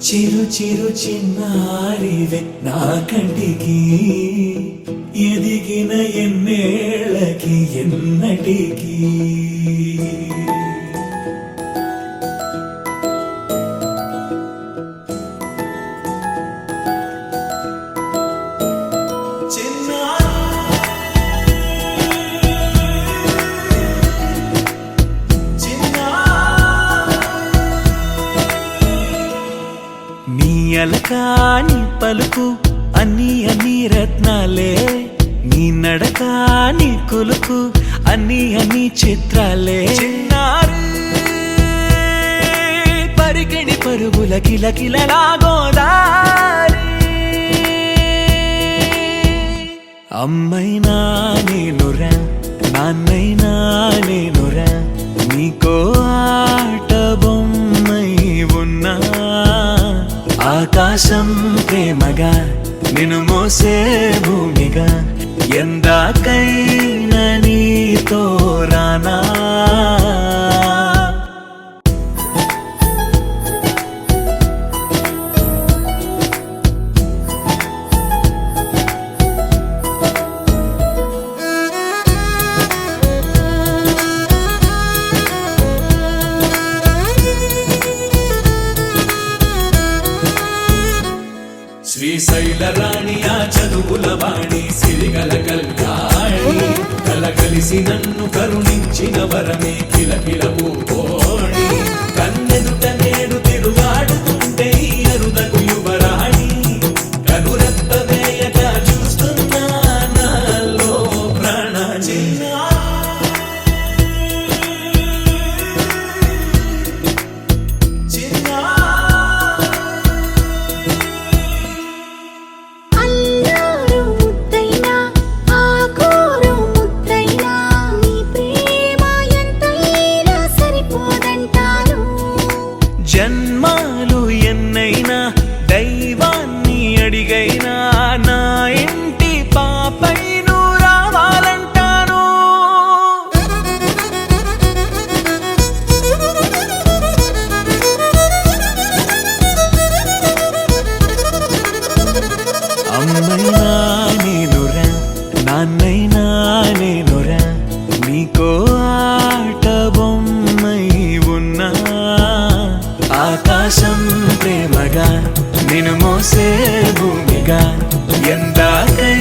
చిరు చిరు చిన్నారివే నా కంటికి ఎదిగిన ఎన్నేళ్ళకి ఎన్నటికి అలకాని పలుకు అన్ని అన్ని రత్నాలే నీ నడక నీ కులుకు అన్ని అన్ని చిత్రాలే చిన్నారు పరికిణి పరుగుల కిలకిలలా గోదారి అమ్మైనా నేనురా నాన్నైనా నేనురా నీకో ఆట బొమ్మై ఉన్నా ఆకాశం ప్రేమగా నిన్ను మోసే భూమిగా ఎందాకైనా నీతో రానా శ్రీశైల రాణియా చదువుల వాణి సిరిగల కల్యాణి కలగలిసి నన్ను కరుణించిన వరమే కిలకిల పూకోణి కన్నెదుట నేడు తిరుగాడుతుంటే అరుదకు యువరాణి కనురెప్ప వేయక చూస్తున్నా నాలో ప్రాణ చిన్నా జన్మాలు ఎన్నైనా దైవాన్ని అడిగైనా నా ఇంటి పాపై నువ్వు రావాలంటాను అమ్మైనా నేనురా నాన్నైనా నేనురా నీకో ఆట బొమ్మై ఉన్నా ఆకాశం ప్రేమగా నిన్ను మోసే భూమిగా ఎందాకై